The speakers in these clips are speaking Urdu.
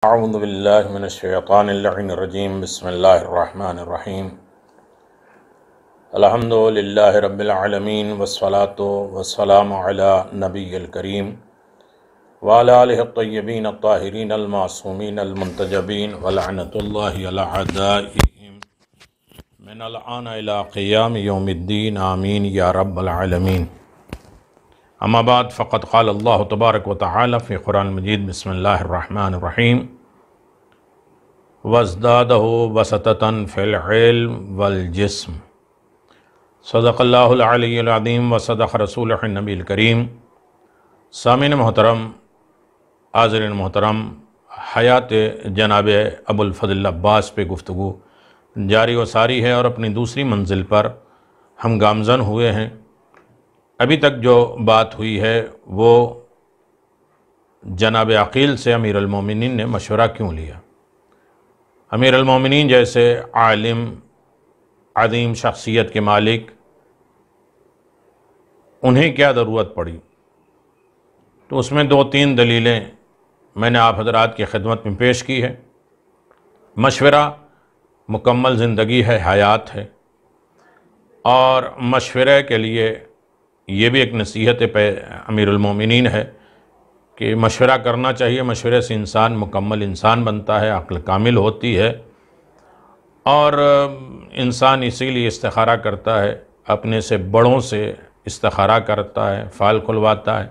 اعوذ باللہ من الشیطان اللعین الرجیم بسم اللہ الرحمن الرحیم الحمد للہ رب العالمین والصلاة والسلام علی نبی الکریم وعلی آلہ الطیبین الطاہرین المعصومین المنتجبین ولعنۃ اللہ علی اعدائہم من الآن الی قیام یوم الدین آمین یا رب العالمین۔ اما بعد فقد قال اللہ تبارک و تعالی فی قرآن مجید بسم اللہ الرحمن الرحیم وَازْدَادَهُ بَسَطَةً فِي الْعِلْمِ وَالْجِسْمِ صدق اللہ العلی العظیم وصدق رسولہ النبی الکریم۔ سامعین محترم، حاضرین محترم، حیات جناب ابو الفضل عباس پہ گفتگو جاری و ساری ہے اور اپنی دوسری منزل پر ہم گامزن ہوئے ہیں۔ ابھی تک جو بات ہوئی ہے وہ جناب عقیل سے امیر المومنین نے مشورہ کیوں لیا، امیر المومنین جیسے عالم عظیم شخصیت کے مالک، انہیں کیا ضرورت پڑی؟ تو اس میں 2-3 دلیلیں میں نے آپ حضرات کی خدمت میں پیش کی ہے۔ مشورہ مکمل زندگی ہے، حیات ہے، اور مشورے کے لیے یہ بھی ایک نصیحت امیر المومنین ہے کہ مشورہ کرنا چاہیے۔ مشورے سے انسان مکمل انسان بنتا ہے، عقل کامل ہوتی ہے، اور انسان اسی لیے استخارہ کرتا ہے، اپنے سے بڑوں سے استخارہ کرتا ہے، فال کھلواتا ہے،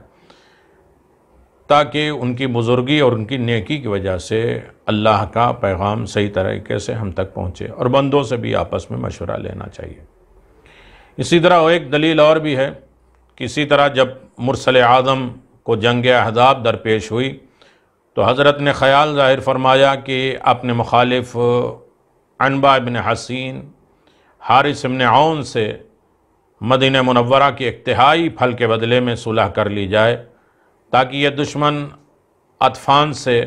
تاکہ ان کی بزرگی اور ان کی نیکی کی وجہ سے اللہ کا پیغام صحیح طریقے سے ہم تک پہنچے، اور بندوں سے بھی آپس میں مشورہ لینا چاہیے۔ اسی طرح ایک دلیل اور بھی ہے کہ اسی طرح جب مرسل اعظم کو جنگ احزاب درپیش ہوئی تو حضرت نے خیال ظاہر فرمایا کہ اپنے مخالف عنبہ ابن حسین، حارث ابن عون سے مدینہ منورہ کی انتہائی پھل کے بدلے میں صلح کر لی جائے، تاکہ یہ دشمن اطفان سے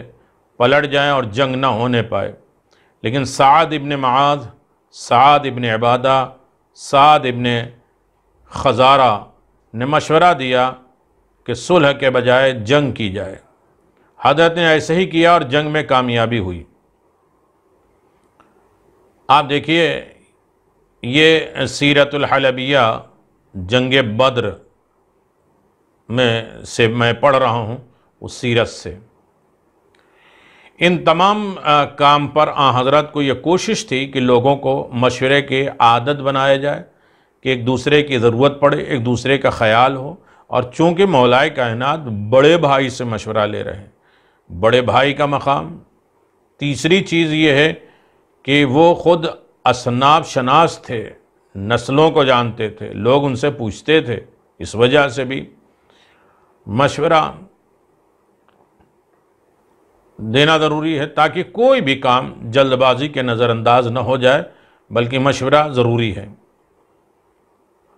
پلٹ جائیں اور جنگ نہ ہونے پائے۔ لیکن سعد ابن معاذ، سعد ابن عبادہ، سعد ابن خزارہ نے مشورہ دیا کہ صلح کے بجائے جنگ کی جائے۔ حضرت نے ایسے ہی کیا اور جنگ میں کامیابی ہوئی۔ آپ دیکھیے، یہ سیرت الحلبیہ جنگ بدر میں پڑھ رہا ہوں، اس سیرت سے ان تمام کام پر حضرت کو یہ کوشش تھی کہ لوگوں کو مشورے کے عادت بنایا جائے، کہ ایک دوسرے کی ضرورت پڑے، ایک دوسرے کا خیال ہو، اور چونکہ مولائے کائنات بڑے بھائی سے مشورہ لے رہے ہیں، بڑے بھائی کا مقام۔ تیسری چیز یہ ہے کہ وہ خود اصناف شناس تھے، نسلوں کو جانتے تھے، لوگ ان سے پوچھتے تھے، اس وجہ سے بھی مشورہ دینا ضروری ہے، تاکہ کوئی بھی کام جلد بازی کے نظر انداز نہ ہو جائے، بلکہ مشورہ ضروری ہے۔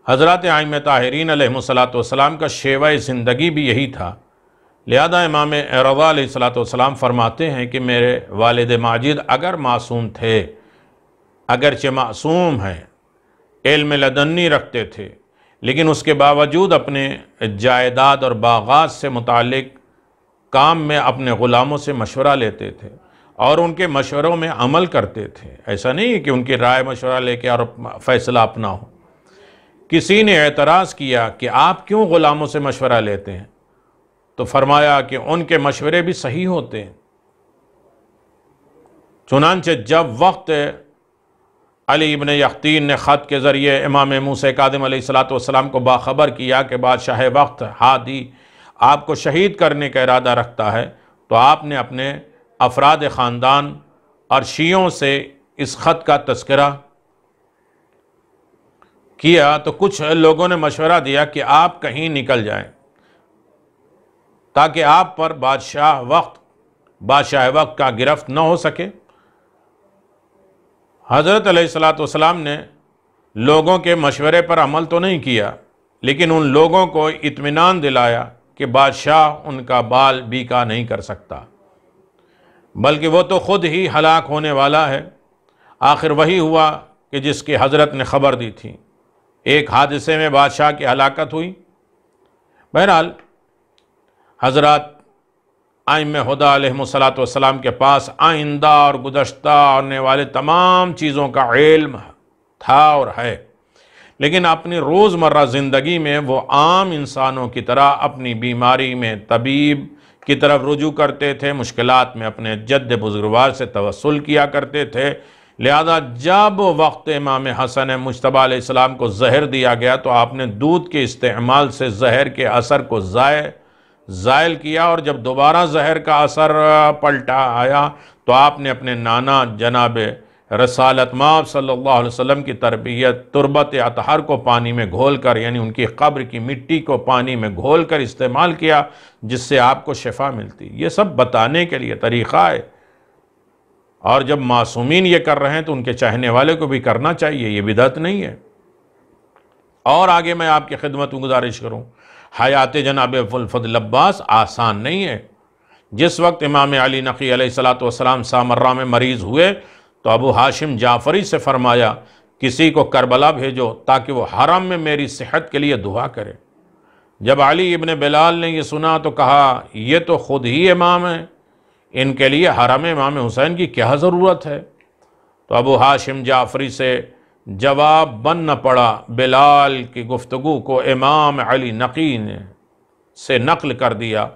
حضرات ائمہ طاہرین علیہ السلام کا شیوہ زندگی بھی یہی تھا، لہذا امام رضا علیہ السلام فرماتے ہیں کہ میرے والد ماجد اگر معصوم تھے، اگرچہ معصوم ہیں، علم لدنی رکھتے تھے، لیکن اس کے باوجود اپنے جائیداد اور باغات سے متعلق کام میں اپنے غلاموں سے مشورہ لیتے تھے اور ان کے مشوروں میں عمل کرتے تھے۔ ایسا نہیں کہ ان کی رائے مشورہ لے کے اور فیصلہ اپنا ہو۔ کسی نے اعتراض کیا کہ آپ کیوں غلاموں سے مشورہ لیتے ہیں؟ تو فرمایا کہ ان کے مشورے بھی صحیح ہوتے ہیں۔ چنانچہ جب وقت علی ابن یقطین نے خط کے ذریعے امام موسیٰ کاظم علیہ السلام کو باخبر کیا کہ بادشاہ وقت ہادی آپ کو شہید کرنے کا ارادہ رکھتا ہے، تو آپ نے اپنے افراد خاندان اور شیعوں سے اس خط کا تذکرہ کیا، تو کچھ لوگوں نے مشورہ دیا کہ آپ کہیں نکل جائیں تاکہ آپ پر بادشاہ وقت کا گرفت نہ ہو سکے۔ حضرت علیہ السلام نے لوگوں کے مشورے پر عمل تو نہیں کیا، لیکن ان لوگوں کو اطمینان دلایا کہ بادشاہ ان کا بال بیکا نہیں کر سکتا، بلکہ وہ تو خود ہی ہلاک ہونے والا ہے۔ آخر وہی ہوا کہ جس کی حضرت نے خبر دی تھی، ایک حادثے میں بادشاہ کی ہلاکت ہوئی۔ بہرحال حضرات ائمہ ہدیٰ علیہم الصلاۃ والسلام کے پاس آئندہ اور گزشتہ ہونے والے تمام چیزوں کا علم تھا اور ہے، لیکن اپنی روزمرہ زندگی میں وہ عام انسانوں کی طرح اپنی بیماری میں طبیب کی طرف رجوع کرتے تھے، مشکلات میں اپنے جد بزرگوار سے توسل کیا کرتے تھے۔ لہذا جب وقت امام حسن مجتبیٰ علیہ السلام کو زہر دیا گیا تو آپ نے دودھ کے استعمال سے زہر کے اثر کو زائل کیا، اور جب دوبارہ زہر کا اثر پلٹا آیا تو آپ نے اپنے نانا جناب رسالت مآب صلی اللہ علیہ وسلم کی تربت اطہر کو پانی میں گھول کر، یعنی ان کی قبر کی مٹی کو پانی میں گھول کر استعمال کیا، جس سے آپ کو شفا ملتی۔ یہ سب بتانے کے لیے طریقہ ہے، اور جب معصومین یہ کر رہے ہیں تو ان کے چاہنے والے کو بھی کرنا چاہیے، یہ بدعت نہیں ہے۔ اور آگے میں آپ کی خدمت میں گزارش کروں، حیات جناب ابوالفضل عباس آسان نہیں ہے۔ جس وقت امام علی نقی علیہ السلام سامرہ میں مریض ہوئے تو ابو ہاشم جعفری سے فرمایا کسی کو کربلا بھیجو تاکہ وہ حرم میں میری صحت کے لیے دعا کرے۔ جب علی ابن بلال نے یہ سنا تو کہا یہ تو خود ہی امام ہیں، ان کے لیے حرم امام حسین کی کیا ضرورت ہے؟ تو ابو ہاشم جعفری سے جواب بن نہ پڑا۔ بلال کی گفتگو کو امام علی نقی نے سے نقل کر دیا،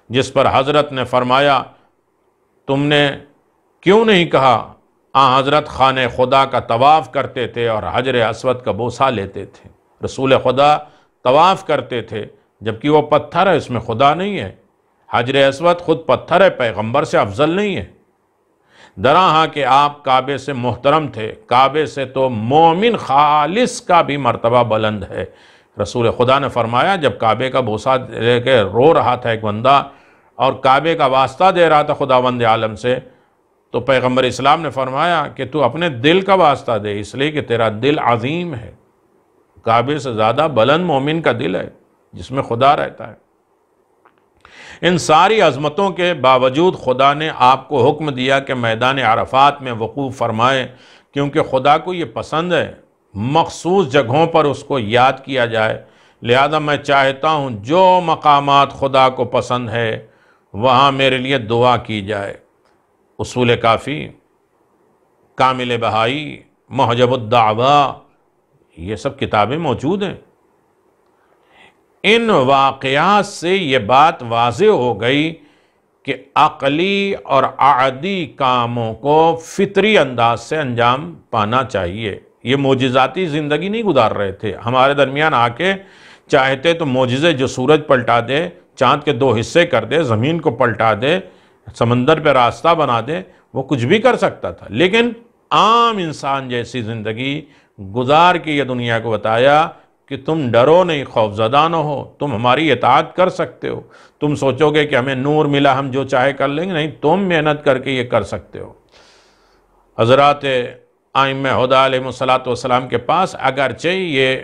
جس پر حضرت نے فرمایا تم نے کیوں نہیں کہا؟ حضرت خانہ خدا کا طواف کرتے تھے اور حجر اسود کا بوسہ لیتے تھے۔ رسول خدا طواف کرتے تھے جبکہ وہ پتھر ہے، اس میں خدا نہیں ہے۔ حجر اسود خود پتھر ہے، پیغمبر سے افضل نہیں ہے۔ درا ہاں کہ آپ کعبے سے محترم تھے، کعبے سے تو مومن خالص کا بھی مرتبہ بلند ہے۔ رسول خدا نے فرمایا جب کعبے کا بوسہ لے کے رو رہا تھا ایک بندہ اور کعبے کا واسطہ دے رہا تھا خداوند عالم سے، تو پیغمبر اسلام نے فرمایا کہ تو اپنے دل کا واسطہ دے، اس لیے کہ تیرا دل عظیم ہے۔ کعبے سے زیادہ بلند مومن کا دل ہے جس میں خدا رہتا ہے۔ ان ساری عظمتوں کے باوجود خدا نے آپ کو حکم دیا کہ میدان عرفات میں وقوف فرمائے، کیونکہ خدا کو یہ پسند ہے مخصوص جگہوں پر اس کو یاد کیا جائے۔ لہذا میں چاہتا ہوں جو مقامات خدا کو پسند ہے وہاں میرے لیے دعا کی جائے۔ اصول کافی، کامل بہائی، محجب الدعوہ، یہ سب کتابیں موجود ہیں۔ ان واقعات سے یہ بات واضح ہو گئی کہ عقلی اور عادی کاموں کو فطری انداز سے انجام پانا چاہیے۔ یہ معجزاتی زندگی نہیں گزار رہے تھے، ہمارے درمیان آ کے چاہتے تو معجزے جو سورج پلٹا دے، چاند کے 2 حصے کر دے، زمین کو پلٹا دے، سمندر پہ راستہ بنا دے، وہ کچھ بھی کر سکتا تھا، لیکن عام انسان جیسی زندگی گزار کے یہ دنیا کو بتایا کہ تم ڈرو نہیں، خوف زدہ نہ ہو، تم ہماری اطاعت کر سکتے ہو۔ تم سوچو گے کہ ہمیں نور ملا ہم جو چاہے کر لیں گے، نہیں، تم محنت کر کے یہ کر سکتے ہو۔ حضرات ائمہ ہدیٰ علیہم الصلاۃ والسلام کے پاس اگرچہ یہ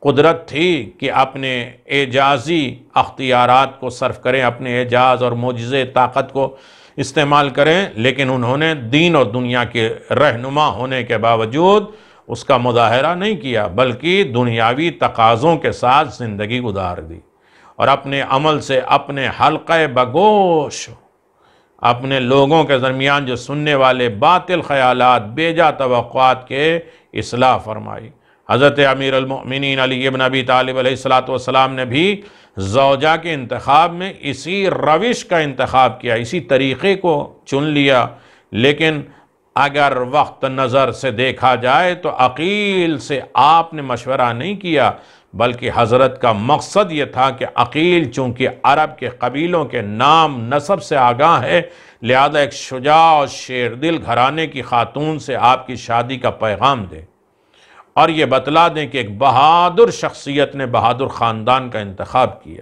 قدرت تھی کہ اپنے اعجازی اختیارات کو صرف کریں، اپنے اعجاز اور معجزے طاقت کو استعمال کریں، لیکن انہوں نے دین اور دنیا کے رہنما ہونے کے باوجود اس کا مظاہرہ نہیں کیا، بلکہ دنیاوی تقاضوں کے ساتھ زندگی گزار دی، اور اپنے عمل سے اپنے حلقہ بگوش، اپنے لوگوں کے درمیان جو سننے والے باطل خیالات، بیجا توقعات کے اصلاح فرمائی۔ حضرت امیر المؤمنین علی ابن ابی طالب علیہ السلام نے بھی زوجہ کے انتخاب میں اسی روش کا انتخاب کیا، اسی طریقے کو چن لیا، لیکن اگر وقت نظر سے دیکھا جائے تو عقیل سے آپ نے مشورہ نہیں کیا، بلکہ حضرت کا مقصد یہ تھا کہ عقیل چونکہ عرب کے قبیلوں کے نام نسب سے آگاہ ہے، لہذا ایک شجاع اور شیردل گھرانے کی خاتون سے آپ کی شادی کا پیغام دے، اور یہ بتلا دیں کہ ایک بہادر شخصیت نے بہادر خاندان کا انتخاب کیا۔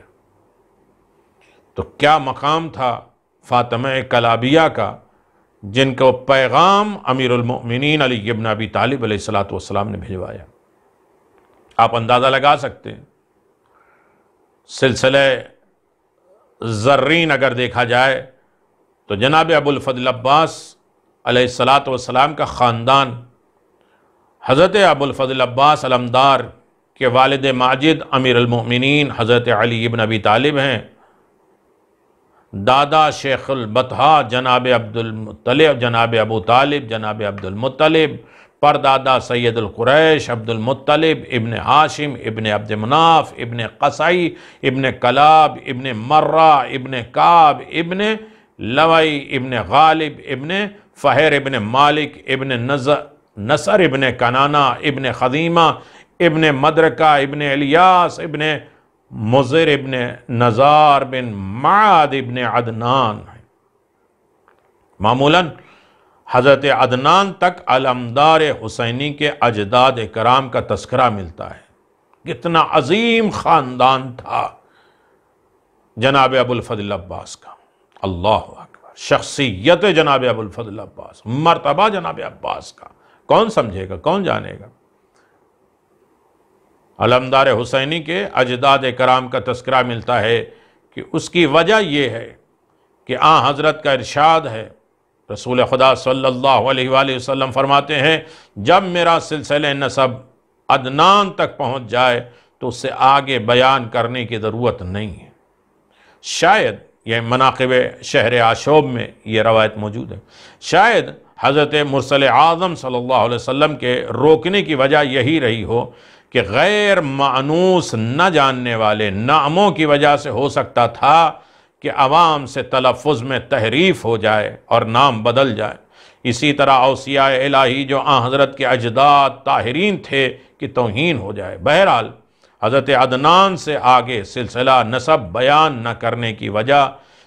تو کیا مقام تھا فاطمہ کلابیہ کا، جن کو پیغام امیر المؤمنین علی ابن ابی طالب علیہ السلام نے بھجوایا۔ آپ اندازہ لگا سکتے ہیں، سلسلہ زرین اگر دیکھا جائے تو جناب ابوالفضل عباس علیہ السلام کا خاندان حضرت ابوالفضل عباس علمدار کے والد ماجد امیر المؤمنین حضرت علی ابن ابی طالب ہیں، دادا شیخ البطحا جناب عبد المطلب، جناب ابو طالب جناب عبد المطلب، پردادا سید القریش عبد المطلب ابن ہاشم ابن عبد مناف ابن قصعی ابن کلاب ابن مرہ ابن کعب ابن لوی ابن غالب ابن فہر ابن مالک ابن نصر ابن کنانہ ابن خدیمہ ابن مدرکہ ابن الیاس ابن مضر ابن نزار بن معاد ابن عدنان. معمولاً حضرت عدنان تک علمدار حسینی کے اجداد کرام کا تذکرہ ملتا ہے. کتنا عظیم خاندان تھا جناب ابو الفضل عباس کا. اللہ اکبر. شخصیت جناب ابو الفضل عباس، مرتبہ جناب عباس کا کون سمجھے گا، کون جانے گا. علمدار حسینی کے اجداد کرام کا تذکرہ ملتا ہے کہ اس کی وجہ یہ ہے کہ حضرت کا ارشاد ہے، رسول خدا صلی اللہ علیہ وآلہ وسلم فرماتے ہیں جب میرا سلسلہ نسب عدنان تک پہنچ جائے تو اس سے آگے بیان کرنے کی ضرورت نہیں ہے. شاید یہ مناقب شہر عاشوب میں یہ روایت موجود ہے. شاید حضرت مرسل اعظم صلی اللہ علیہ وسلم کے روکنے کی وجہ یہی رہی ہو کہ غیر مانوس نہ جاننے والے ناموں کی وجہ سے ہو سکتا تھا کہ عوام سے تلفظ میں تحریف ہو جائے اور نام بدل جائے. اسی طرح اوصیاء الہی جو حضرت کے اجداد طاہرین تھے کہ توہین ہو جائے. بہرحال حضرت عدنان سے آگے سلسلہ نسب بیان نہ کرنے کی وجہ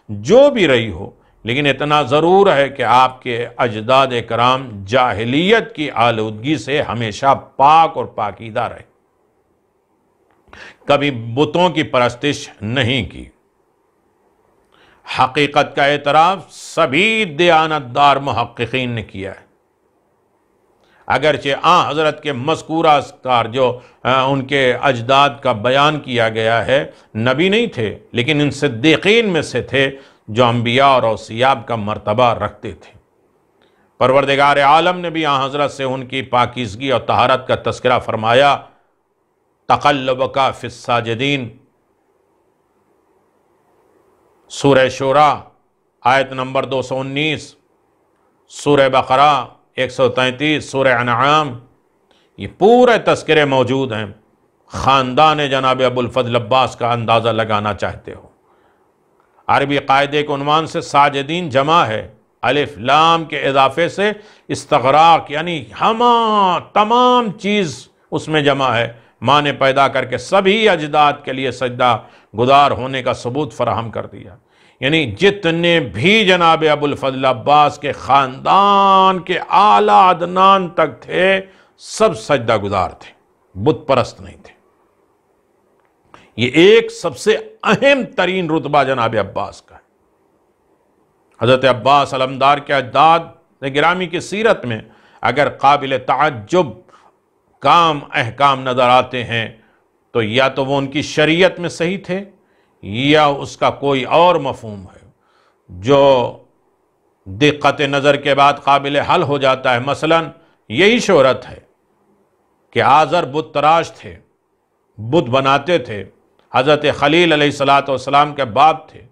جو بھی رہی ہو، لیکن اتنا ضرور ہے کہ آپ کے اجداد کرام جاہلیت کی آلودگی سے ہمیشہ پاک اور پاکیدہ رہے. کبھی بتوں کی پرستش نہیں کی. حقیقت کا اعتراف سبھی دیانتدار محققین نے کیا ہے. اگرچہ حضرت کے مذکورہ اذکار جو ان کے اجداد کا بیان کیا گیا ہے نبی نہیں تھے، لیکن ان صدیقین میں سے تھے جو انبیاء اور اوصیاء کا مرتبہ رکھتے تھے. پروردگار عالم نے بھی حضرت سے ان کی پاکیزگی اور طہارت کا تذکرہ فرمایا. تقلبک فی الساجدین، سورہ شورى آیت نمبر 219، سورہ بقرہ 133، سورہ انعام، یہ پورے تذکرے موجود ہیں. خاندان جناب ابو الفضل عباس کا اندازہ لگانا چاہتے ہو، عربی قاعدے کے عنوان سے ساجدین جمع ہے، الف لام کے اضافے سے استغراق یعنی تمام چیز اس میں جمع ہے، معنی پیدا کر کے سبھی اجداد کے لیے سجدہ گزار ہونے کا ثبوت فراہم کر دیا. یعنی جتنے بھی جناب ابو الفضل عباس کے خاندان کے اعلیٰ عدنان تک تھے سب سجدہ گزار تھے، بت پرست نہیں تھے. یہ ایک سب سے اہم ترین رتبہ جناب عباس کا ہے. حضرت عباس علمدار کے اجداد گرامی کی سیرت میں اگر قابل تعجب کام احکام نظر آتے ہیں تو یا تو وہ ان کی شریعت میں صحیح تھے یا اس کا کوئی اور مفہوم ہے جو دقت نظر کے بعد قابل حل ہو جاتا ہے. مثلا یہی شہرت ہے کہ آزر بت تراش تھے، بت بناتے تھے، حضرت خلیل علیہ السلام کے باپ تھے،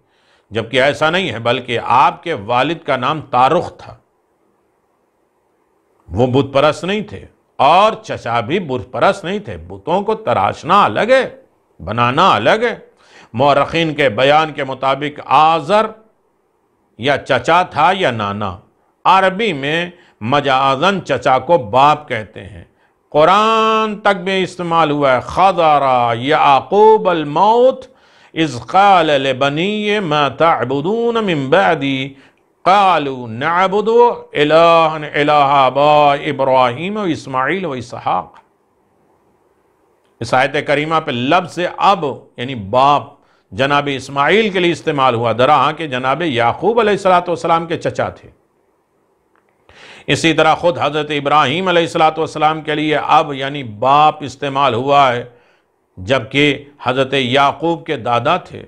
جبکہ ایسا نہیں ہے، بلکہ آپ کے والد کا نام تارخ تھا. وہ بت پرست نہیں تھے اور چچا بھی بت پرست نہیں تھے. بتوں کو تراشنا الگ ہے، بنانا الگ ہے. مورخین کے بیان کے مطابق آزر یا چچا تھا یا نانا. عربی میں مجازن چچا کو باپ کہتے ہیں. قرآن تک بھی استعمال ہوا ہے. خضر یعقوب الموت اذ قال لبنی ما تعبدون من بعدی قالوا نعبد الہا الہ آباء ابراہیم و اسماعیل و اسحاق. اس آیت کریمہ پہ لفظ اب یعنی باپ جناب اسماعیل کے لیے استعمال ہوا، درہاں کہ جناب یعقوب علیہ السلام کے چچا تھے. اسی طرح خود حضرت ابراہیم علیہ السلام کے لیے اب یعنی باپ استعمال ہوا ہے، جبکہ حضرت یعقوب کے دادا تھے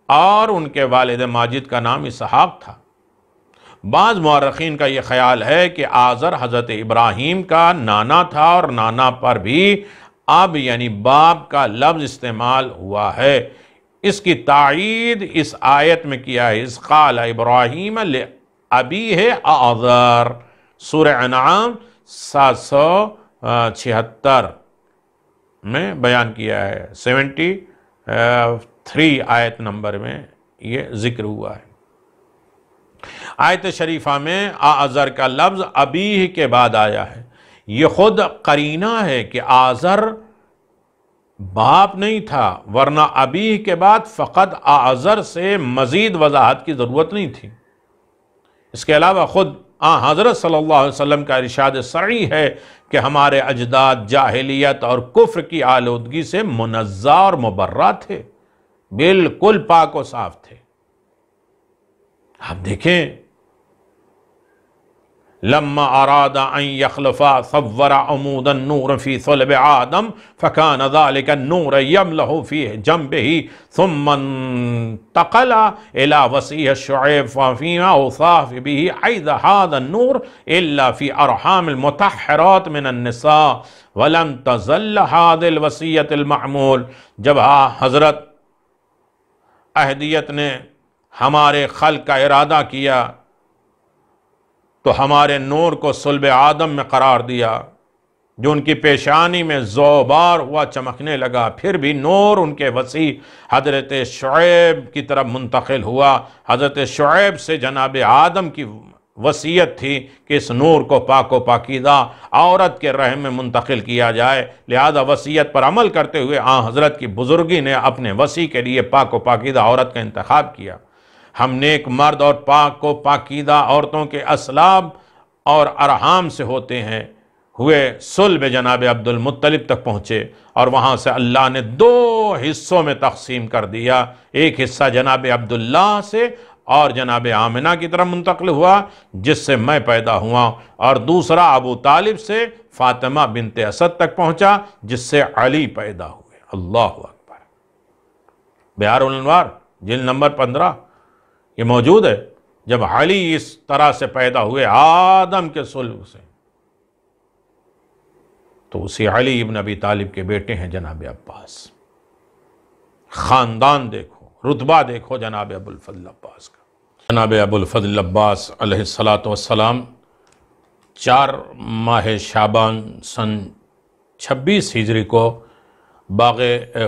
اور ان کے والد ماجد کا نام اسحاق تھا. بعض مورخین کا یہ خیال ہے کہ آزر حضرت ابراہیم کا نانا تھا اور نانا پر بھی اب یعنی باپ کا لفظ استعمال ہوا ہے. اس کی تائید اس آیت میں کیا ہے، اذ قال ابراہیم لأبیہ آذر، سورہ انعام 776 میں بیان کیا ہے، 73 آیت نمبر میں یہ ذکر ہوا ہے۔ آیت شریفہ میں آذر کا لفظ ابیہ کے بعد آیا ہے، یہ خود قرینہ ہے کہ آذر باپ نہیں تھا، ورنہ ابیہ کے بعد فقط آذر سے مزید وضاحت کی ضرورت نہیں تھی۔ اس کے علاوہ خود حضرت صلی اللہ علیہ وسلم کا ارشاد صریح ہے کہ ہمارے اجداد جاہلیت اور کفر کی آلودگی سے منزہ اور مبرہ تھے، بالکل پاک و صاف تھے۔ آپ دیکھیں، لما اراد ان يخلفا صور عمود النور في صلب آدم فكان ذلك النور يملأ في جنبه ثم انتقل الى وصيه الشعيب فيما اوصاف به عيد هذا النور الا في ارحام المطهرات من النساء ولم تزل هذه الوصيه المعمول۔ جب حضرت اہدیت نے ہمارے خلق کا ارادہ کیا تو ہمارے نور کو صلب آدم میں قرار دیا، جو ان کی پیشانی میں زوبار ہوا چمکنے لگا، پھر بھی نور ان کے وسیع حضرت شعیب کی طرف منتقل ہوا۔ حضرت شعیب سے جناب آدم کی وصیت تھی کہ اس نور کو پاک و پاکیزہ عورت کے رحم میں منتقل کیا جائے، لہذا وصیت پر عمل کرتے ہوئے حضرت کی بزرگی نے اپنے وصی کے لیے پاک و پاکیزہ عورت کا انتخاب کیا۔ ہم نیک مرد اور پاک و پاکیزہ عورتوں کے اسلاب اور ارحام سے ہوتے ہیں ہوئے صلب جناب عبد المطلب تک پہنچے، اور وہاں سے اللہ نے 2 حصوں میں تقسیم کر دیا۔ ایک حصہ جناب عبداللہ سے اور جناب آمنہ کی طرف منتقل ہوا جس سے میں پیدا ہوا، اور دوسرا ابو طالب سے فاطمہ بنت اسد تک پہنچا جس سے علی پیدا ہوئے۔ اللہ اکبر۔ بہار الانوار جلد نمبر 15 یہ موجود ہے، جب علی اس طرح سے پیدا ہوئے آدم کے صلب سے، تو اسی علی ابن ابی طالب کے بیٹے ہیں جناب عباس۔ خاندان دیکھو، رتبہ دیکھو جناب ابو الفضل عباس کا۔ جناب ابو الفضل عباس علیہ السلام 4 ماہ شعبان سن 26 ہجری کو باغ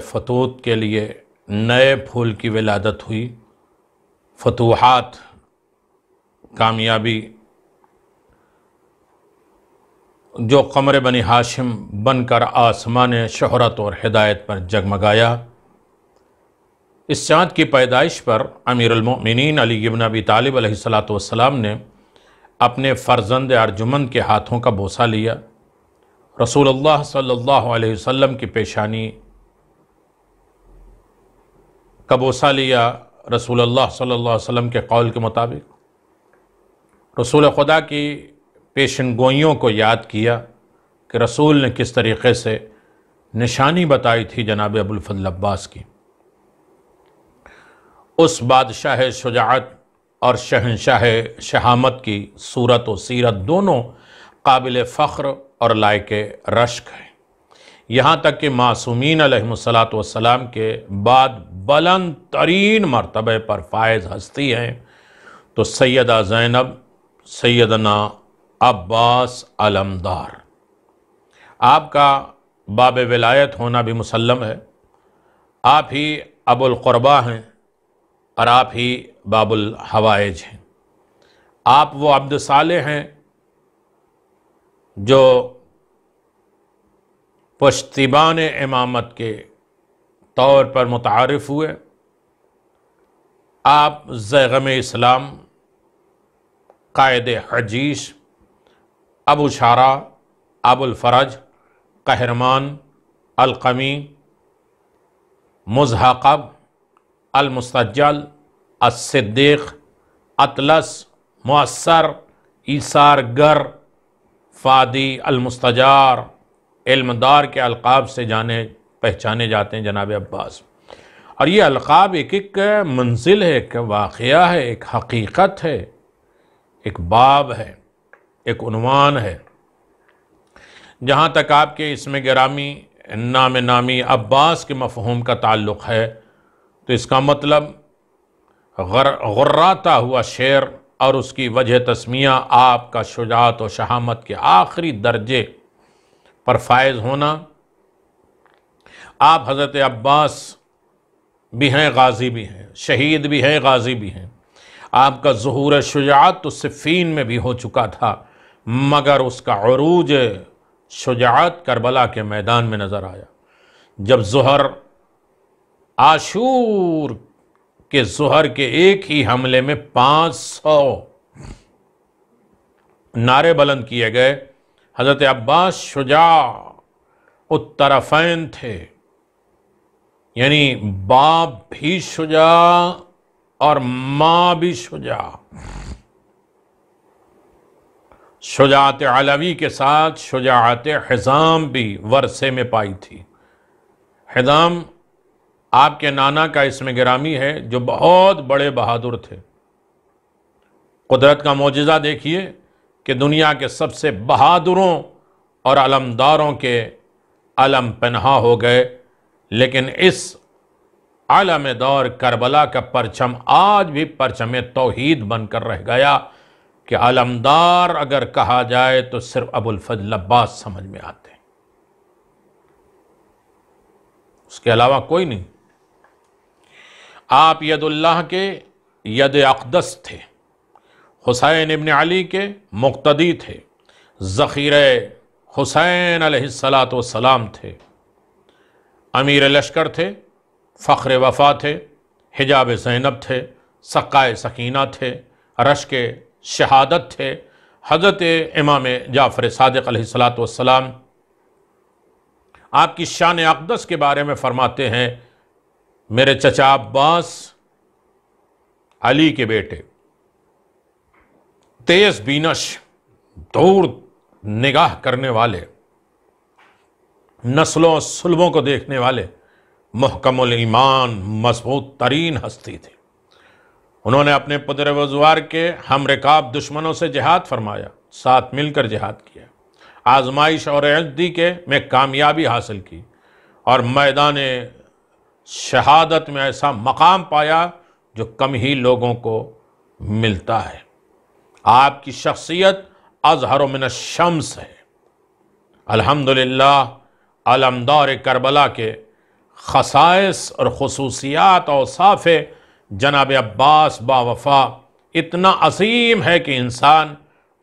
فتوت کے لیے نئے پھول کی ولادت ہوئی۔ فتوحات، کامیابی، جو قمر بنی ہاشم بن کر آسمان شہرت اور ہدایت پر جگمگایا۔ اس چاند کی پیدائش پر امیر المؤمنین علی ابن ابی طالب علیہ السلام نے اپنے فرزند ارجمند کے ہاتھوں کا بوسہ لیا۔ رسول اللہ صلی اللہ علیہ وسلم کی پیشانی کا بوسہ لیا، رسول اللہ صلی اللہ علیہ وسلم کے قول کے مطابق۔ رسول خدا کی پیشن گوئیوں کو یاد کیا کہ رسول نے کس طریقے سے نشانی بتائی تھی جناب ابو الفضل عباس کی۔ اس بادشاہ شجاعت اور شہنشاہ شہامت کی صورت و سیرت دونوں قابل فخر اور لائق رشک ہیں، یہاں تک کہ معصومین علیہ السلام کے بعد بلند ترین مرتبے پر فائز ہستی ہیں تو سیدہ زینب، سیدنا عباس علمدار۔ آپ کا باب ولایت ہونا بھی مسلم ہے، آپ ہی ابو القربہ ہیں اور آپ ہی باب الحوائج ہیں۔ آپ وہ عبد صالح ہیں جو پشتیبان امامت کے طور پر متعارف ہوئے۔ آپ زیغم اسلام، قائد حجیش، ابو شارع، ابو الفرج، قہرمان، القمی، مزحقب، المستجل، الصدیق، اطلس، مؤثر، ایثار گر، فادی، المستجار، علمدار کے القاب سے پہچانے جاتے ہیں جناب عباس۔ اور یہ القاب ایک ایک منزل ہے، ایک واقعہ ہے، ایک حقیقت ہے، ایک باب ہے، ایک عنوان ہے۔ جہاں تک آپ کے اسم گرامی نامی عباس کے مفہوم کا تعلق ہے تو اس کا مطلب غراتا ہوا شیر اور اس کی وجہ تسمیہ آپ کا شجاعت و شہامت کے آخری درجے پر فائز ہونا۔ آپ حضرت عباس بھی ہیں، غازی بھی ہیں، شہید بھی ہیں، غازی بھی ہیں۔ آپ کا ظہور شجاعت تو صفین میں بھی ہو چکا تھا، مگر اس کا عروج شجاعت کربلا کے میدان میں نظر آیا، جب ظہر عاشور کے ظہر کے ایک ہی حملے میں 500 نعرے بلند کیے گئے۔ حضرت عباس شجاع الطرفین تھے، یعنی باپ بھی شجاع اور ماں بھی شجاع۔ شجاعت علوی کے ساتھ شجاعت حزام بھی ورثے میں پائی تھی۔ حزام آپ کے نانا کا اسم گرامی ہے، جو بہت بڑے بہادر تھے۔ قدرت کا معجزہ دیکھیے کہ دنیا کے سب سے بہادروں اور علمداروں کے علم پنہا ہو گئے، لیکن اس عالم دور کربلا کا پرچم آج بھی پرچم توحید بن کر رہ گیا کہ علمدار اگر کہا جائے تو صرف ابو الفضل عباس سمجھ میں آتے ہیں، اس کے علاوہ کوئی نہیں۔ آپ ید اللہ کے ید اقدس تھے، حسین ابن علی کے مقتدی تھے، ذخیرہ حسین علیہ السلام تھے، امیر لشکر تھے، فخر وفا تھے، حجاب زینب تھے، سقائے سکینہ تھے، رشک شہادت تھے، حضرت امام جعفر صادق علیہ السلام۔ آپ کی شان اقدس کے بارے میں فرماتے ہیں، میرے چچا عباس علی کے بیٹے، تیز بینش، دور نگاہ کرنے والے، نسلوں سلبوں کو دیکھنے والے، محکم الایمان، مضبوط ترین ہستی تھے۔ انہوں نے اپنے پدر بزرگوار کے ہم رکاب دشمنوں سے جہاد فرمایا، ساتھ مل کر جہاد کیا، آزمائش اور عزدی کے میں کامیابی حاصل کی، اور میدان شہادت میں ایسا مقام پایا جو کم ہی لوگوں کو ملتا ہے۔ آپ کی شخصیت اظہر من الشمس ہے۔ الحمدللہ علمدار کربلا کے خصائص اور خصوصیات اور اوصاف جناب عباس با وفا اتنا عظیم ہے کہ انسان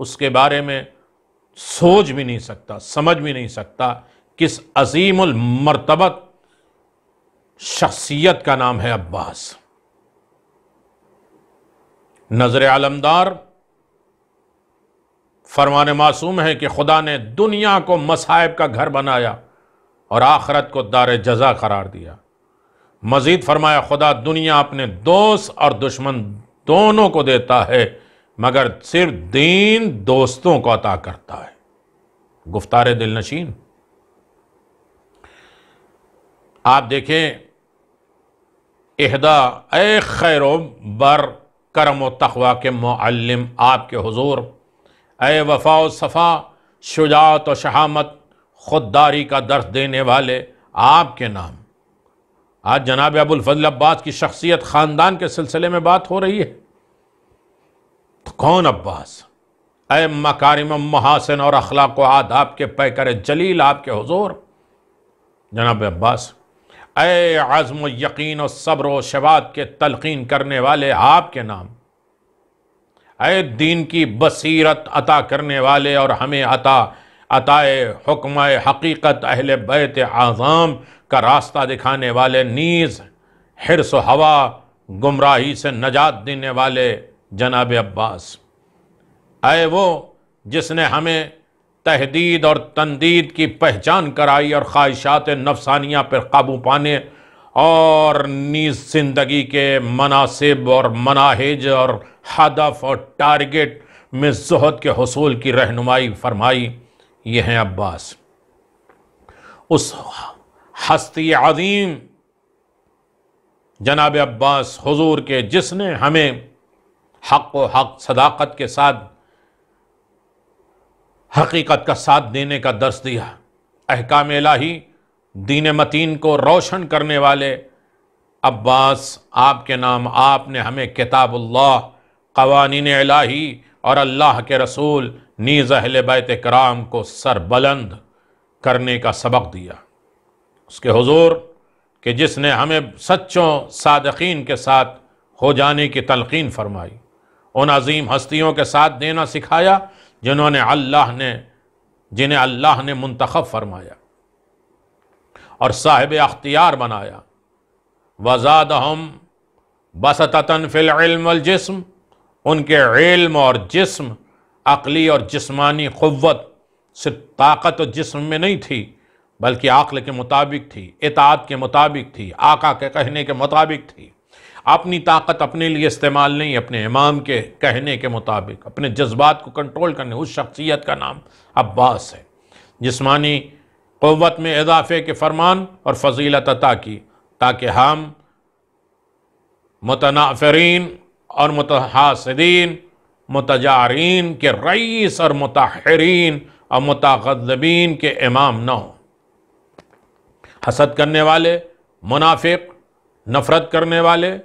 اس کے بارے میں سوچ بھی نہیں سکتا، سمجھ بھی نہیں سکتا۔ کس عظیم المرتبت شخصیت کا نام ہے عباس۔ نظر علمدار فرمان معصوم ہے کہ خدا نے دنیا کو مصائب کا گھر بنایا اور آخرت کو دار جزا قرار دیا۔ مزید فرمایا، خدا دنیا اپنے دوست اور دشمن دونوں کو دیتا ہے، مگر صرف دین دوستوں کو عطا کرتا ہے۔ گفتار دل نشین۔ آپ دیکھیں، اہدا اے خیر و بر کرم و تقوی کے معلم آپ کے حضور، اے وفا و صفا، شجاعت و شہامت، خودداری کا درس دینے والے آپ کے نام۔ آج جناب ابو الفضل عباس کی شخصیت خاندان کے سلسلے میں بات ہو رہی ہے تو کون عباس؟ اے مکارم و محاسن اور اخلاق و آداب کے پیکر جلیل آپ کے حضور جناب عباس، اے عزم و یقین و صبر و شبات کے تلقین کرنے والے آپ کے نام، اے دین کی بصیرت عطا کرنے والے اور ہمیں عطائے حکمہ حقیقت اہل بیت اعظام کا راستہ دکھانے والے، نیز حرص و ہوا گمراہی سے نجات دینے والے جناب عباس، اے وہ جس نے ہمیں تحدید اور تندید کی پہچان کرائی اور خواہشات نفسانیہ پر قابو پانے اور نیز زندگی کے مناسب اور مناہج اور ہدف اور ٹارگٹ میں زہد کے حصول کی رہنمائی فرمائی، یہ ہیں عباس۔ اس ہستی عظیم جناب عباس حضور کے، جس نے ہمیں حق و حق صداقت کے ساتھ حقیقت کا ساتھ دینے کا درس دیا، احکام الہی دین متین کو روشن کرنے والے عباس آپ کے نام آپ نے ہمیں کتاب اللہ، قوانین الہی اور اللہ کے رسول نیز اہل بیت کرام کو سر بلند کرنے کا سبق دیا۔ اس کے حضور کہ جس نے ہمیں سچوں صادقین کے ساتھ ہو جانے کی تلقین فرمائی، ان عظیم ہستیوں کے ساتھ دینا سکھایا جنہیں اللہ نے منتخب فرمایا اور صاحب اختیار بنایا۔ وزادہم بسطۃ فی العلم والجسم، ان کے علم اور جسم، عقلی اور جسمانی قوت صرف طاقت و جسم میں نہیں تھی بلکہ عقل کے مطابق تھی، اطاعت کے مطابق تھی، آقا کے کہنے کے مطابق تھی۔ اپنی طاقت اپنے لیے استعمال نہیں، اپنے امام کے کہنے کے مطابق، اپنے جذبات کو کنٹرول کرنے۔ اس شخصیت کا نام عباس ہے۔ جسمانی قوت میں اضافے کے فرمان اور فضیلت عطا کی تاکہ ہم متنافرین اور متحاسدین، متجارین کے رئیس اور متحرین اور متغضبین کے امام نہ ہوں۔ حسد کرنے والے، منافق، نفرت کرنے والے،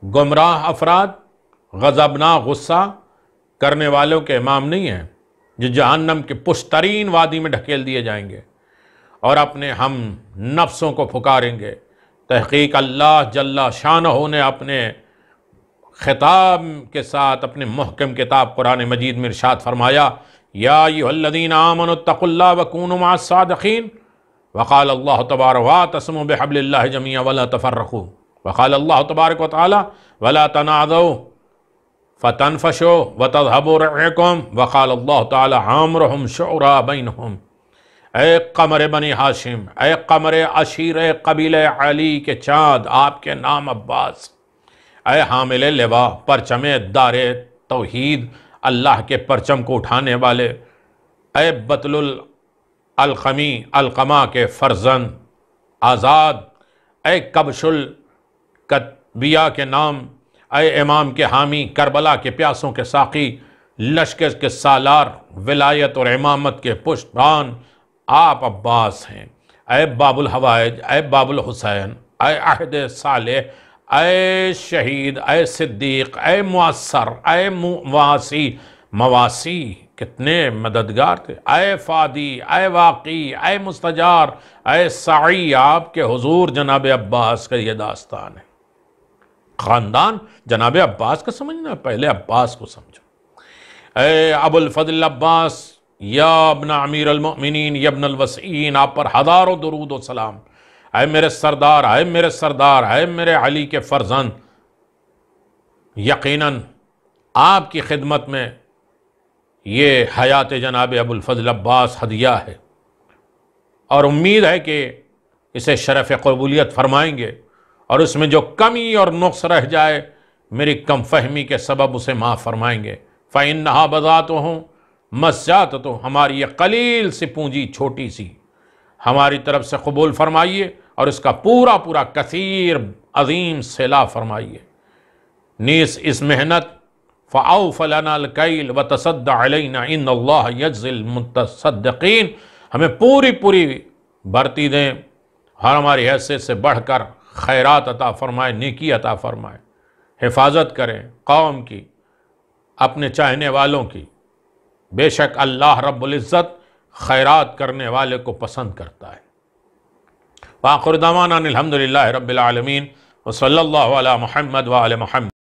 گمراہ افراد، غضبناک غصہ کرنے والوں کے امام نہیں ہیں، جو جہنم کے پشترین وادی میں ڈھکیل دیے جائیں گے اور اپنے ہم نفسوں کو پھکاریں گے۔ تحقیق اللہ جل شانہ نے اپنے خطاب کے ساتھ اپنے محکم کتاب قرآن مجید میں ارشاد فرمایا، یا ایھا الذین آمنوا اتقوا اللہ وکونوا مع الصادقین، وقال اللہ تبارک واعتصموا بحبل اللہ جميعا ولا تفرقوا، وقال اللہ تبارک و تعالی ولا تنازعوا فتنفشوا وتذهب ريحكم، وقال اللہ تعالی امرهم شورى بینہم۔ اے قمر بنی ہاشم، اے قمر عشیر قبیلہ علی کے چاند، آپ کے نام عباس، اے حامل لواء پرچم دار توحید، اللہ کے پرچم کو اٹھانے والے، اے بطل القمی القما کے فرزند آزاد، اے کبش الکتبیہ کے نام، اے امام کے حامی، کربلا کے پیاسوں کے ساقی، لشکر کے سالار، ولایت اور امامت کے پشتبان، آپ عباس ہیں۔ اے باب الحوائج، اے باب الحسین، اے عہد صالح، اے شہید، اے صدیق، اے مؤثر، اے مواسی، کتنے مددگار تھے، اے فادی، اے واقعی، اے مستجار، اے سعی، آپ کے حضور جناب عباس کا یہ داستان ہے۔ خاندان جناب عباس کا سمجھنا، پہلے عباس کو سمجھو۔ اے ابو الفضل عباس، یا ابن امیر المؤمنین، یا ابن الوسعین، آپ پر ہزاروں درود و سلام۔ اے میرے سردار، اے میرے سردار، اے میرے علی کے فرزند، یقیناً آپ کی خدمت میں یہ حیات جناب ابو الفضل عباس ہدیہ ہے، اور امید ہے کہ اسے شرف قبولیت فرمائیں گے، اور اس میں جو کمی اور نقص رہ جائے میری کم فہمی کے سبب اسے معاف فرمائیں گے۔ فَإِنَّهَا بَضَاعَتُهُ مَسْجَاتُ، ہماری یہ قلیل سی پونجی، چھوٹی سی، ہماری طرف سے قبول فرمائیے اور اس کا پورا پورا کثیر عظیم صلہ فرمائیے۔ نیز اس محنت فَأَوْفَ لَنَا الْكَيْلَ وَتَصَدَّقْ عَلَيْنَا إِنَّ اللَّهَ يَجْزِي الْمُتَصَدِّقِينَ، ہمیں پوری پوری بھرتی دیں، ہر ہماری حیثیت سے بڑھ کر خیرات عطا فرمائے، نیکی عطا فرمائے، حفاظت کریں قوم کی، اپنے چاہنے والوں کی۔ بے شک اللہ رب العزت خیرات کرنے والے کو پسند کرتا ہے۔ وآخر دعوانا الحمدللہ رب العالمین، وصلی اللہ علی محمد وآل محمد۔